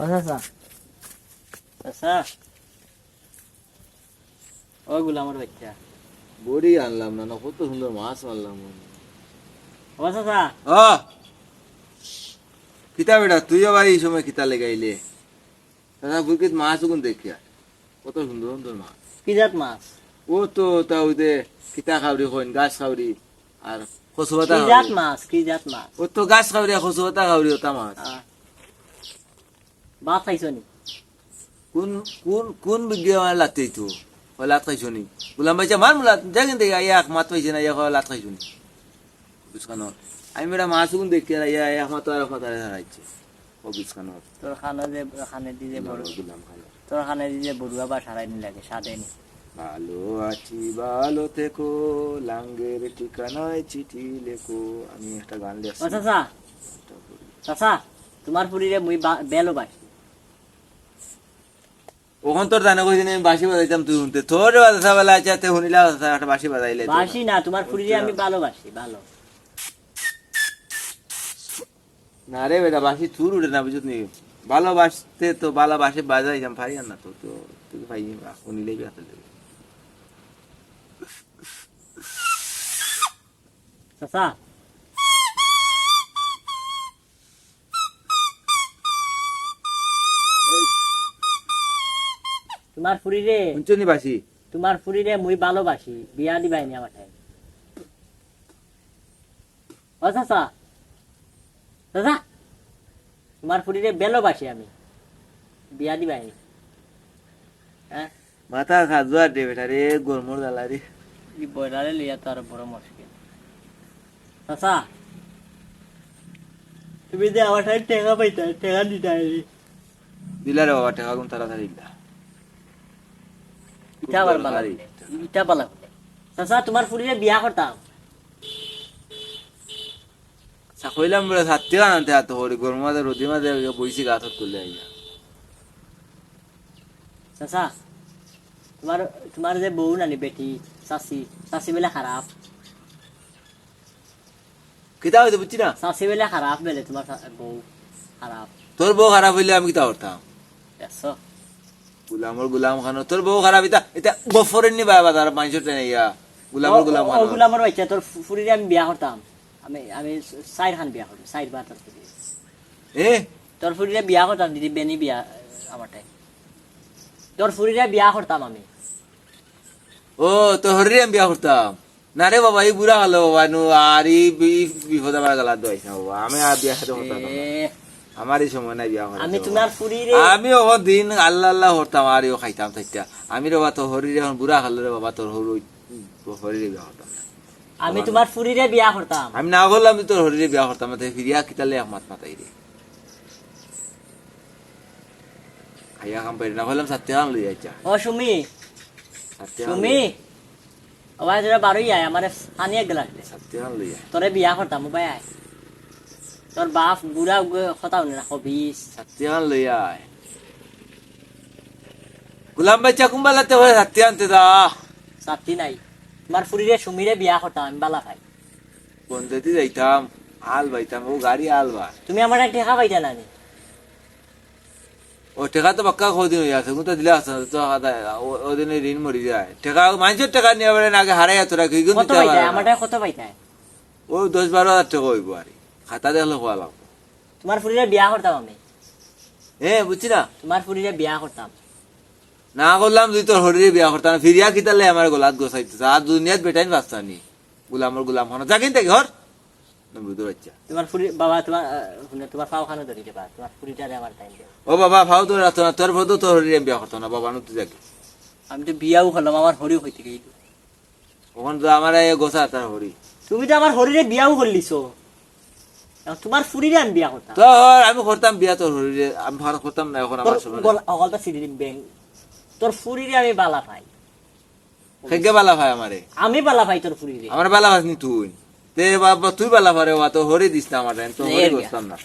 আচ্ছা আচ্ছা ও গোলামের বাচ্চা বড়ি আনলাম না, কত সুন্দর মাছ মারলাম। ও চাচা ও কিতা বেটা, তুইও ভাই এই সময় কিতা লেগাইলে? দাদা বুকিত মাছ ওগুন দেখিয়া কত সুন্দর সুন্দর মাছ। কি জাত মাছ? ও তো তা ওই যে কিতা খাওরি হইন, গাছ খাওরি আর কচু পাতা কি জাত মাছ? কি জাত মাছ? ও তো গাছ খাওরি আর কচু পাতা খাওরি ওটা মাছ। ভাত খাইছো নি? কোন কোন কোন বিজ্ঞা মানে লাতে তো লাত খাইছো নি? বললাম ভাই মার মুলাত যাগেন দেখি এক মাত পাইছে না, এক লাত খাইছো নি বুঝকানো? আমি বেটা মাছ ওগুন দেখিয়া এক মাত আর এক মাত হারাইছে ও বুঝকানো। তোর খানা যে খানে দিয়ে বড় বললাম খালো তোর খানে দিয়ে বড়ুয়া বা সারাই নি লাগে সাদে নি। ভালো আছি ভালো থেকো, লাঙ্গের ঠিকানায় চিঠি লেখো। আমি একটা গান ও লিখছি। চাচা চাচা তোমার পুরীরে মুই বেলো বাসি। ওখান তোর জানা কইছিস আমি বাঁশি বাজাইতাম, তুই শুনতে তোর বাজা বেলা আছে তে শুনিলা একটা বাঁশি বাজাইলে বাসি না, তোমার পুরীরে আমি ভালোবাসি ভালো। না রে বেটা, বাঁশি থুর উঠে না বুঝত নি। ভালোবাসতে তো ভালোবাসে বাজাইতাম, পারি না তো তো তুই ভাই শুনিলেই ব্যথা দেবে। চাচা তোমার পুরীরে শুনছনি বাঁশি? তোমার পুরীরে মুই ভালোবাসি, বিয়া দিবাইনি আমার ঠাই। ও চাচা চাচা তোমার পুরীরে বেলোবাসি আমি, বিয়া দিবাইনি। হ্যাঁ মাথা খাজুয়া দে বেটা রে, গরমর জ্বালা রে। এই বয়লারে লিয়া তো আর বড় মুশকিল। চাচা তুমি যে আমার ঠাই টেকা পাইতা, টেকা দিতে আইলি দিলা রে বাবা, টাকা কোন তাড়াতাড়ি দিলা। ইটা আবার বালা ইটা বালা। চাচা তোমার পুরীরে বিয়া করতাম। কইলাম বলে সাথে আনতে হাত হরি গরম মাঝে রোদি মাঝে বইছি গাছ করলে আইয়া। চাচা তোমার তোমার যে বউ নানি বেটি চাচি, চাচি বেলে খারাপ, কিতা হইতে বুঝছি না? চাচি বেলে খারাপ বেলে তোমার বউ খারাপ। তোর বউ খারাপ হইলে আমি কিতা করতাম? দেখছো গুলামর গুলাম খানো, তোর বউ খারাপ ইতা এটা গফরের নি বাবা তার মানুষের ট্রেনে ইয়া গুলামর গুলাম খানো। ওগুলামর বাচ্চা তোর পুরীরে আমি বিয়া করতাম। আমি আমি সাইর খান বিয়া করতাম, সাইর বা তোর পুরীরে এ তোর পুরীরে বিয়া করতাম। দিদি বেনি বিয়া আমারটাই তোর পুরীরে বিয়া করতাম আমি। ও তো হরি আমি বিয়া করতাম না রে বাবা, এই বুড়া হলো বাবা নু আর এই বিপদ আমার গলা দোয়াইছ না বাবা, আমি আর বিয়া সাথে করতাম না। আমার এই সময় নাই বিয়া করার। আমি তোমার পুরীরে আমি ও দিন আল্লাহ আল্লাহ করতাম আর ও খাইতাম থাকতা। আমি রে বাবা তোর হরি এখন বুড়া হলো রে বাবা, তোর হরি হরি বিয়া করতাম না। আমি তোমার পুরীরে বিয়া করতাম। আমি না করলাম তোর হরি বিয়া করতাম না, ফিরিয়া কিতালে এক মাত মাতাই রে খাইয়া কাম পাই না হলাম সাথে আন লই আইছা ও সুমি সাথে সুমি আওয়াজ রে বারোই আয় আমার পানি এক গ্লাস দে। সাথে আন লই আই তোরে বিয়া করতাম ভাই আয়। তোর বাপ বুড়া কথা না হবিস সাথে আন লই আই। গুলাম বাচ্চা কুম্বালাতে হয় সাথে আনতে দা। সাথী নাই তোমার পুরীরে সুমিরে বিয়া করতাম আমি বালা খাই। বন্ধুতে যাইতাম আল বাইতাম, ও গাড়ি আল বা তুমি আমার টেকা পাইতা না নি? ও টেকা তো পাক্কা কদিন হয়ে আছে, তো দিলে আসে তো ওদিনে ঋণ মরি যায়। টেকা মানুষের টেকা নিয়ে বেড়ে আগে হারাই তোরা কি কত পাইতা আমার কত পাইতা? ও 10-12 হাজার টাকা হইব আর খাতা দেখলে হওয়া লাগবো। তোমার পুরীরে বিয়া করতাম আমি। বুঝছি না তোমার পুরীরে বিয়া করতাম না করলাম তুই তোর হরিরে বিয়া করতাম না, ফিরিয়া কিতালে আমার গোলাত গোসাইতেছে আর দুনিয়াত বেটাইন বাঁচতানি গুলামর গুলাম খানো যাকিন থাকি হর বুঝতে পারছা। তোমার পুরী বাবা তোমার তোমার পাও খানো ধরি দেবা তোমার পুরীটারে আমার টাইম দেব। ও বাবা ভাও তোর রাখতো না, তোর ভদ তোর হরিরে বিয়া করতাম না বাবা, তুই যাকি আমি তো বিয়াও করলাম আমার হরিও হইতে গেল। ওখানে তো আমার গোসা তার হরি। তুমি তো আমার হরিরে বিয়াও করলিছো, তোমার পুরীরে আমি বিয়া করতাম। তোর আমি করতাম বিয়া তোর হরিরে, আমি করতাম না এখন আমার সময় অগলটা সিঁড়ি ব্যাং তোর পুরীরে আমি বালা পাই। খেগে বালা ভাই আমারে, আমি বালা পাই তোর পুরীরে। আমার বালা ভাসনি তুই তে বাবা, তুই বালা ভারে তোর হরি দিস না আমার, তো হরি বসতাম না।